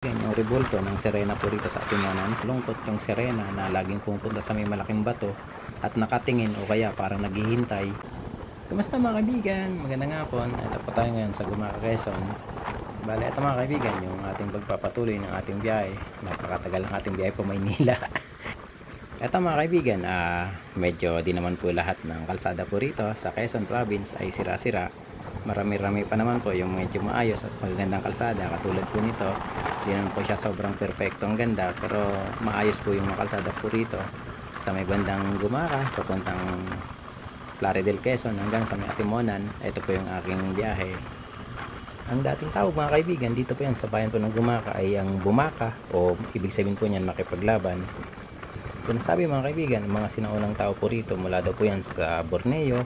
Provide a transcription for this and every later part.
Yung rebulto ng sirena po rito sa Atimanan. Lungkot yung sirena na laging pupunta sa may malaking bato at nakatingin o kaya parang naghihintay. Kumusta mga kaibigan? Magandang hapon. Ito po tayo ngayon sa Gumaca, Quezon. Bale, ito mga kaibigan, yung ating pagpapatuloy ng ating biyahe. Napakatagal ng ating biyahe po Maynila. Ito mga kaibigan, medyo di naman po lahat ng kalsada po rito sa Quezon Province ay sira-sira. Marami-rami pa naman po yung medyo maayos at magagandang kalsada katulad po nito. Di naman po siya sobrang perfectong ganda, pero maayos po yung mga kalsada po rito sa may bandang Gumaca papuntang Plaridel, Quezon hanggang sa may Atimonan. Ito po yung aking biyahe. Ang dating tawag mga kaibigan dito po yan sa bayan po ng Gumaca ay ang bumaka, o ibig sabihin po niyan makipaglaban. Sinasabi mga kaibigan, mga sinaunang tao po rito mula daw po yan sa Borneo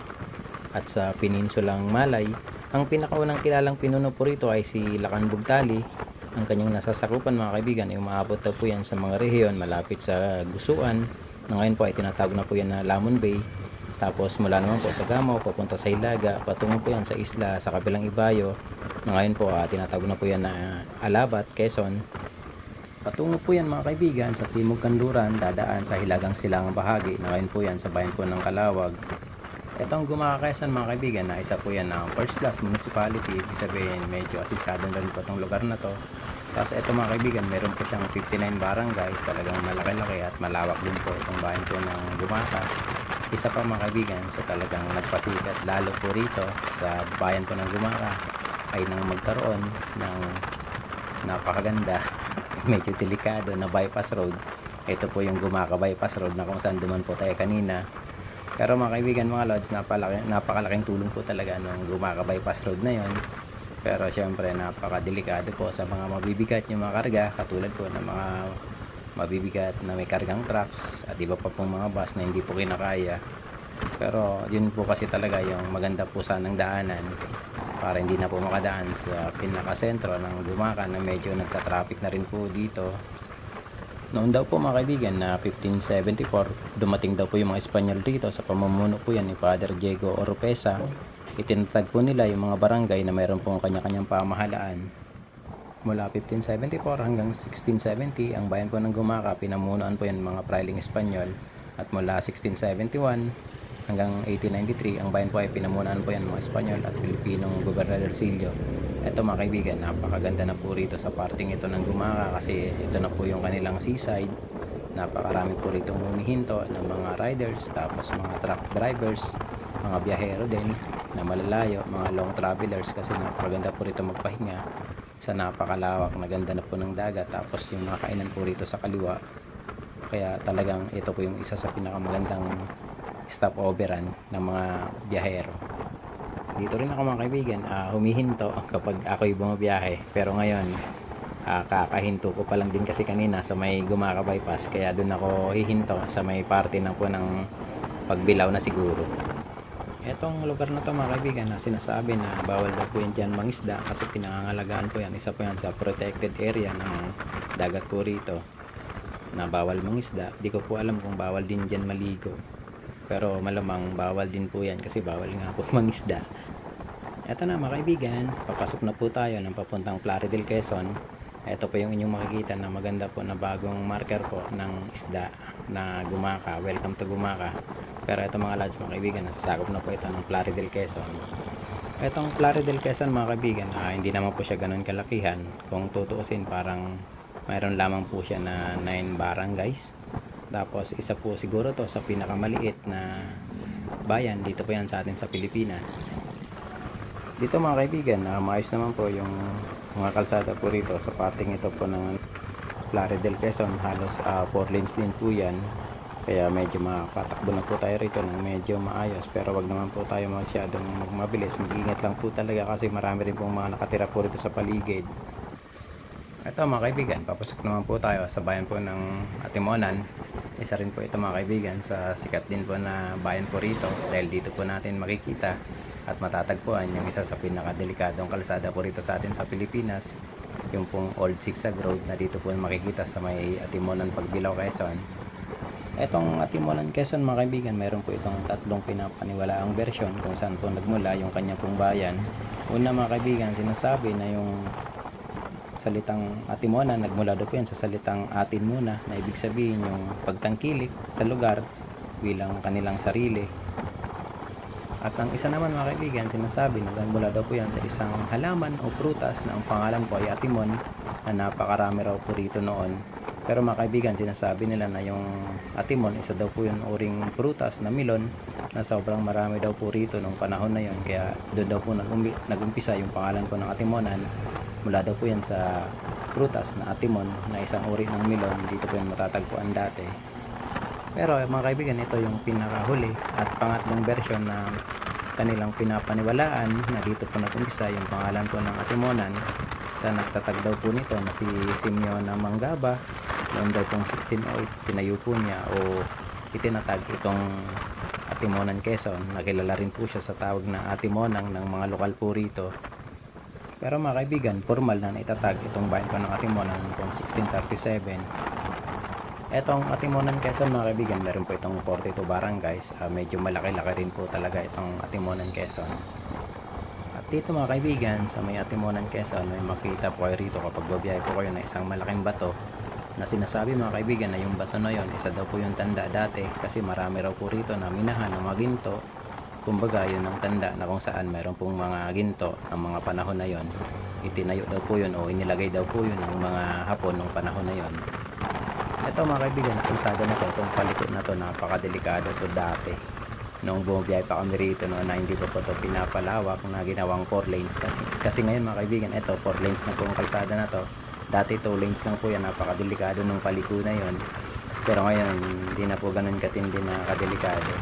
at sa Peninsulang Malay. Ang pinakaunang kilalang pinuno po rito ay si Lakan Bugtali. Ang kanyang nasasakupan mga kaibigan ay umaabot daw po yan sa mga rehiyon malapit sa Gusuan, na ngayon po ay tinatawag na po yan na Lamon Bay. Tapos mula naman po sa Gamaw papunta sa Hilaga, patungo po yan sa isla sa kabilang Ibayo, na ngayon po tinatawag na po yan na Alabat, Quezon. Patungo po yan mga kaibigan sa Timog Kanluran, dadaan sa Hilagang Silangang bahagi, na ngayon po yan sa bayan po ng Calawag. Itong Gumaca, Quezon mga kaibigan, na isa po yan ng first class municipality. Ibig sabihin medyo asisado na rin po itong lugar na to. Tapos ito mga kaibigan, meron po siyang 59 barangays. Talagang malaki-laki at malawak din po itong bayan po ng Gumaca. Isa pa mga kaibigan sa talagang nagpasikat lalo po rito sa bayan po ng Gumaca ay nang magkaroon ng napakaganda medyo delikado na bypass road. Ito po yung Gumaca bypass road na kung saan duman po tayo kanina. Pero mga kaibigan, mga lods, napakalaking tulong po talaga ng Gumaca bypass road na yon. Pero syempre napakadelikado po sa mga mabibigat yung mga karga, katulad po ng mga mabibigat na may kargang trucks at iba pa pong mga bus na hindi po kinakaya. Pero yun po kasi talaga yung maganda po sanang daanan para hindi na po makadaan sa pinakasentro ng Gumaca na medyo nagta-traffic na rin po dito. Noon daw po mga kaibigan na 1574, dumating daw po yung mga Espanyol dito sa pamumuno po yan ni Father Diego Oropesa. Itinatag po nila yung mga barangay na mayroon pong kanya-kanyang pamahalaan. Mula 1574 hanggang 1670, ang bayan po ng Gumaca, pinamunuan po yan mga prailing Espanyol. At mula 1671 hanggang 1893, ang bayan po ay pinamunuan po yan mga Espanyol at Pilipinong Gobernador Silio. Ito mga kaibigan, napakaganda na po rito sa parting ito ng Gumaca kasi ito na po yung kanilang seaside. Napakarami po rito humihinto ng mga riders, tapos mga truck drivers, mga biyahero din na malalayo, mga long travelers, kasi napakaganda po rito magpahinga sa napakalawak na ganda na po ng dagat. Tapos yung mga kainan po rito sa kaliwa, kaya talagang ito po yung isa sa pinakamagandang stopoveran ng mga biyahero. Dito rin ako mga kaibigan, humihinto kapag ako'y bumabiyahe. Pero ngayon, kakahinto ko pa lang din kasi kanina sa may Gumaca bypass. Kaya doon ako hihinto sa may parte na po ng Pagbilao na siguro. Etong lugar na to mga kaibigan na sinasabi na bawal daw po yan dyan mangisda kasi pinangangalagaan po yan. Isa po yan sa protected area ng dagat po rito na bawal mangisda. Di ko po alam kung bawal din dyan maligo. Pero malamang bawal din po yan kasi bawal nga po mangisda. Eto na mga kaibigan, papasok na po tayo ng papuntang Plaridel, Quezon. Ito po yung inyong makikita na maganda po na bagong marker po ng isda na Gumaca. Welcome to Gumaca. Pero ito mga lads mga kaibigan, nasasakop na po ito ng Plaridel, Quezon. Etong Plaridel, Quezon mga kaibigan, hindi naman po siya ganun kalakihan. Kung tutuusin, parang mayroon lamang po siya na 9 barangays. Tapos isa po siguro to sa pinakamaliit na bayan dito po yan sa atin sa Pilipinas. Dito mga kaibigan, maayos naman po yung mga kalsada po rito sa parting ito po ng Plaridel, Quezon. Halos 4 lanes din po yan. Kaya medyo makatakbo na po tayo rito ng medyo maayos. Pero wag naman po tayo masyadong mabilis. Mag-ingat lang po talaga kasi marami rin pong mga nakatira po rito sa paligid. Ito mga kaibigan, papasok naman po tayo sa bayan po ng Atimonan. Isa rin po ito mga kaibigan sa sikat din po na bayan po rito, dahil dito po natin makikita at matatagpuan yung isa sa pinakadelikadong kalsada po rito sa atin sa Pilipinas, yung pong Old Zigzag Road na dito po makikita sa may Atimonan, Pagbilao, Quezon. Etong Atimonan, Quezon mga kaibigan, mayroon po itong tatlong pinapaniwalaang version kung saan po nagmula yung kanya pong bayan. Una mga kaibigan, sinasabi na yung salitang atimonan, nagmula daw po yan sa salitang atin muna, na ibig sabihin yung pagtangkilik sa lugar bilang kanilang sarili. At ang isa naman mga kaibigan, sinasabi na nagmula daw po yan sa isang halaman o prutas na ang pangalan po ay atimon, na napakarami raw po rito noon. Pero mga kaibigan, sinasabi nila na yung atimon, isa daw po yung uring prutas na milon, na sobrang marami daw po rito nung panahon na yon. Kaya doon daw po nagumpisa yung pangalan po ng atimonan. Mula daw po yan sa prutas na atimon, na isang uri ng milon. Dito po yan matatagpuan dati. Pero mga kaibigan, ito yung pinakahuli at pangatlong version na kanilang pinapaniwalaan, na dito po nag-umpisa yung pangalan po ng atimonan. Sa nagtatag daw po nito na si Simeon ng Mangaba, noon daw pong 1608, tinayo po niya o itinatag itong Atimonan, Quezon. Nakilala rin po siya sa tawag na Atimonang ng mga lokal po rito. Pero mga kaibigan, formal na naitatag itong bayan po ng Atimonan noong 1637. Etong Atimonan, Quezon mga kaibigan, meron po itong 42 barangays. Medyo malaki-laki rin po talaga itong Atimonan, Quezon. At dito mga kaibigan, sa may Atimonan, Quezon, may makita po kayo rito kapag babiyahe po kayo na isang malaking bato, na sinasabi mga kaibigan na yung bato na yon, isa daw po yung tanda dati, kasi marami raw po rito na minahan ng mga ginto. Kumbaga yun ang tanda na kung saan meron pong mga ginto ng mga panahon na yon. Itinayo daw po yun o inilagay daw po yun ng mga Hapon ng panahon na yon. Ito mga kaibigan, na kalsada na to, itong palikot na to, napakadelikado to dati. Noong bumabiyahe pa kami rito, no, na hindi pa po to pinapalawak, na ginawang 4 lanes. Kasi ngayon mga kaibigan, ito 4 lanes na po ang kalsada na to. Dati 2 lanes lang po yan, napakadelikado ng paliko na yon. Pero ngayon, hindi na po ganun katindi na kadelikado.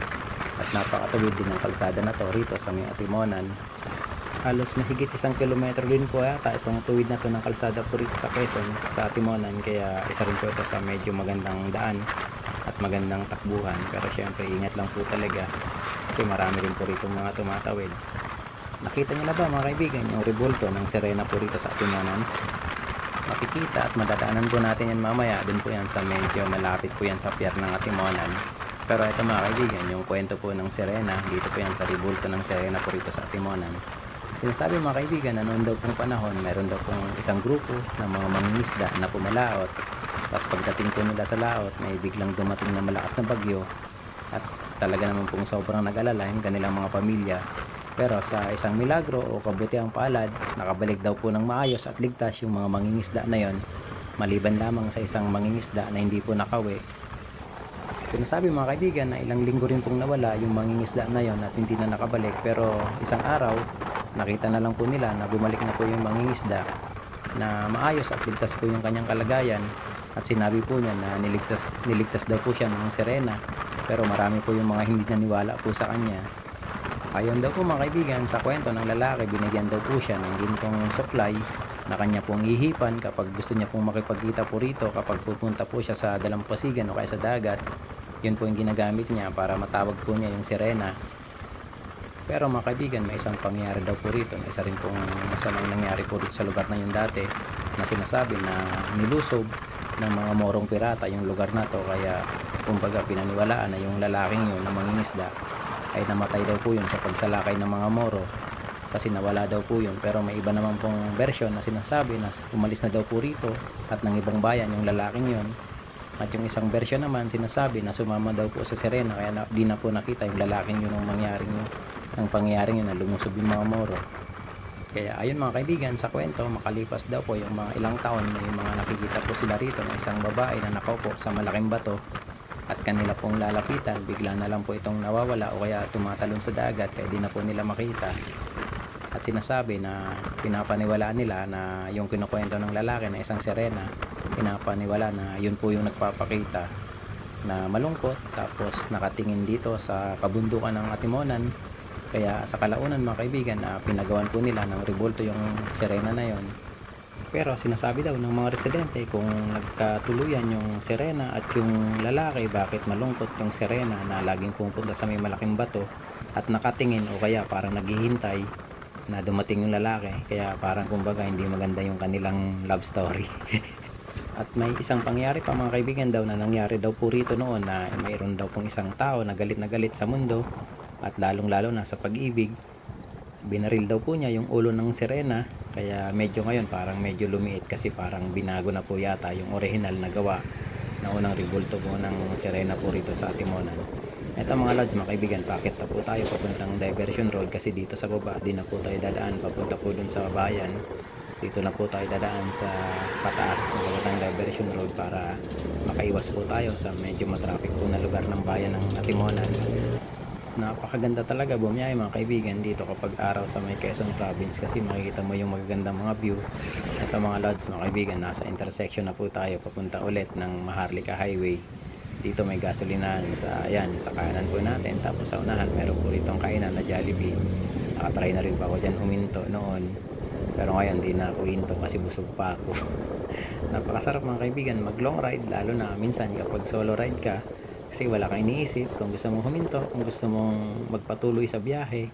At napakatuwid din ng kalsada na to rito sa may Atimonan. Halos mahigit 1 kilometro din po yata itong tuwid na to ng kalsada po rito sa Quezon, sa Atimonan. Kaya isa rin po ito sa medyo magandang daan at magandang takbuhan. Pero syempre ingat lang po talaga, kasi marami rin po rito mga tumatawid. Nakita niyo na ba mga kaibigan yung rebulto ng sirena po rito sa Atimonan? Makikita at madadaanan po natin yan mamaya. Dun po yan sa medyo malapit po yan sa pier ng Atimonan. Pero ito mga kaibigan, yung kwento po ng sirena, dito po yan sa rebulto ng sirena po rito sa Atimonan. Sinasabi mga kaibigan na noon daw pong panahon, meron daw pong isang grupo ng mga mangingisda na pumalaot. Tapos pagdating po nila sa laot, may biglang dumating na malakas na bagyo, at talaga naman pong sobrang nag-alala yung kanilang mga pamilya. Pero sa isang milagro o kabutihang palad, nakabalik daw po ng maayos at ligtas yung mga mangingisda na yon, maliban lamang sa isang mangingisda na hindi po nakawi. Sinasabi mga kaibigan na ilang linggo rin pong nawala yung mangingisda na yon at hindi na nakabalik. Pero isang araw, nakita na lang po nila na bumalik na po yung mangingisda, na maayos at ligtas po yung kanyang kalagayan. At sinabi po niya na niligtas daw po siya ng sirena. Pero marami po yung mga hindi naniwala po sa kanya. Ayon daw po mga kaibigan, sa kwento ng lalaki, binigyan daw po siya ng gintong supply na kanya pong ihipan kapag gusto niya pong makipagkita po rito, kapag pupunta po siya sa dalampasigan o kaya sa dagat. Yun po yung ginagamit niya para matawag po niya yung sirena. Pero mga kaibigan, may isang pangyayari daw po rito. May isa rin pong masamang nangyari po rito sa lugar na yun dati, na sinasabi na nilusob ng mga morong pirata yung lugar na to. Kaya kumbaga pinaniwalaan na yung lalaking yun na mangingisda ay namatay daw po yun sa pagsalakay ng mga moro, kasi nawala daw po yun. Pero may iba naman pong version na sinasabi na umalis na daw po rito at ng ibang bayan yung lalaking yun. At yung isang version naman sinasabi na sumama daw po sa sirena, kaya di na po nakita yung lalaking yun ng pangyayaring yun na lumusob yung mga moro. Kaya ayun mga kaibigan, sa kwento, makalipas daw po yung mga ilang taon, may mga nakikita po sila rito na isang babae na nakaupo sa malaking bato, at kanila pong lalapitan, bigla na lang po itong nawawala o kaya tumatalon sa dagat, kaya di na po nila makita. At sinasabi na pinapaniwalaan nila na yung kinukwento ng lalaki na isang sirena, pinapaniwala na yun po yung nagpapakita na malungkot, tapos nakatingin dito sa kabundukan ng Atimonan. Kaya sa kalaunan mga kaibigan, pinagawan po nila ng rebulto yung sirena na yon. Pero sinasabi daw ng mga residente, kung nagkatuluyan yung sirena at yung lalaki, bakit malungkot yung sirena na laging pupunta sa may malaking bato at nakatingin o kaya parang naghihintay na dumating yung lalaki. Kaya parang kumbaga hindi maganda yung kanilang love story. At may isang pangyari pa mga kaibigan daw na nangyari daw po rito noon, na mayroon daw pong isang tao na galit sa mundo, at lalong lalo na sa pag-ibig. Binaril daw po niya yung ulo ng sirena Kaya medyo ngayon parang medyo lumiit kasi parang binago na po yata yung original na gawa na unang rebulto po ng Serena po rito sa Timonan. Ito mga lods, mga kaibigan, packet na po tayo papuntang Diversion Road kasi dito sa baba di na po tayo dadaan papunta po dun sa bayan. Dito na po tayo dadaan sa pataas ng Diversion Road para makaiwas po tayo sa medyo matraffic po na lugar ng bayan ng Atimonan. Napakaganda talaga bumiyahe mga kaibigan dito kapag araw sa may Quezon Province kasi makikita mo yung magagandang mga view. Ito mga lods, mga kaibigan, nasa intersection na po tayo papunta ulit ng Maharlika Highway. Dito may gasolinahan sa sa kanan po natin, tapos sa unahan meron po ritong kainan na Jollibee. Nakatry na rin pa ako dyan huminto noon, pero ngayon di na ako hinto kasi busog pa ako. Napakasarap mga kaibigan mag long ride, lalo na minsan kapag solo ride ka kasi wala kang iniisip kung gusto mong huminto, kung gusto mong magpatuloy sa biyahe.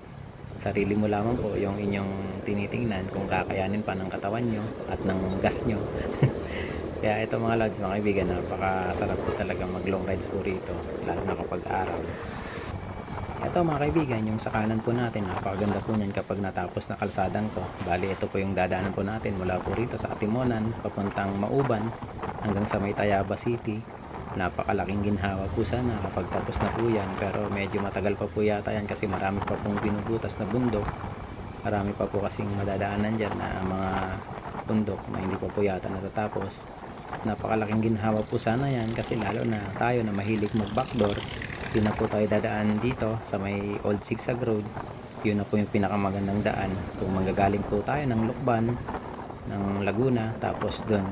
Sarili mo lamang po yung inyong tinitingnan kung kakayanin pa ng katawan nyo at ng gas nyo. Kaya ito mga lods, mga kaibigan, napakasarap po talaga mag long rides po rito, lalo na kapag araw. Ito mga kaibigan, yung sa kanan po natin, napakaganda po niyan kapag natapos na kalsadang to. Bali, ito po yung dadaanan po natin mula po rito sa Atimonan papuntang Mauban hanggang sa may Tayaba City. Napakalaking ginhawa po sana kapag tapos na po yan, pero medyo matagal pa po yata yan kasi marami pa pong binubutas na bundok. Marami pa po kasing madadaanan dyan na mga bundok na hindi pa po yata natatapos. Napakalaking ginhawa po sana yan kasi lalo na tayo na mahilig mag backdoor, yun na po tayo dadaan dito sa may Old Zigzag Road. Yun na po yung pinakamagandang daan kung manggagaling po tayo ng Lukban ng Laguna, tapos dun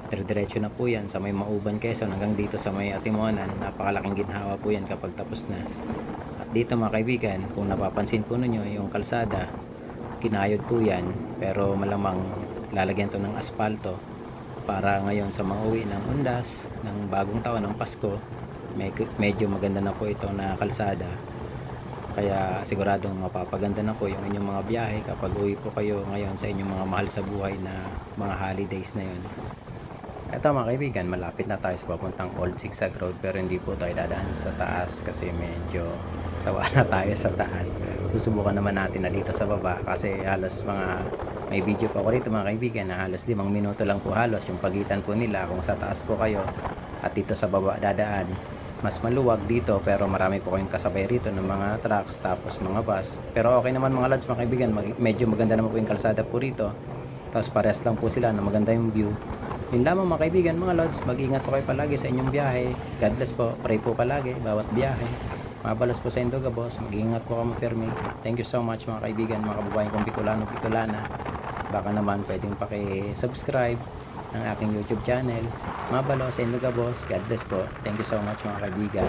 diretso na po yan sa may Mauban, Quezon hanggang dito sa may Atimonan. Napakalaking ginhawa po yan kapag tapos na. At dito mga kaibigan, kung napapansin po ninyo yung kalsada, kinayod po yan, pero malamang lalagyan to ng aspalto para ngayon sa mga uwi ng undas ng bagong taon ng Pasko, medyo maganda na po ito na kalsada. Kaya siguradong mapapaganda na po yung inyong mga biyahe kapag uwi po kayo ngayon sa inyong mga mahal sa buhay na mga holidays na yun. Ito mga kaibigan, malapit na tayo sa papuntang Old Zigzag Road, pero hindi po tayo dadaan sa taas kasi medyo sawa na tayo sa taas. Susubukan naman natin na dito sa baba kasi halos may video pa ako rito mga kaibigan na halos 5 minuto lang po halos yung pagitan po nila kung sa taas po kayo at dito sa baba dadaan. Mas maluwag dito pero marami po kayong kasabay rito ng mga trucks tapos mga bus. Pero okay naman mga lads mga kaibigan, medyo maganda naman po yung kalsada po rito. Tapos parehas lang po sila na maganda yung view. Yun lamang mga kaibigan, mga lods, mag-ingat po kayo palagi sa inyong biyahe. God bless po, pray po palagi bawat biyahe. Mabalos po sa Indoga boss, mag-ingat po kamo permi. Thank you so much mga kaibigan, mga kababayan kong Bicolano, Bicolana. Baka naman pwedeng paki-subscribe ng aking YouTube channel. Mabalos sa Indoga boss, God bless po. Thank you so much mga kaibigan.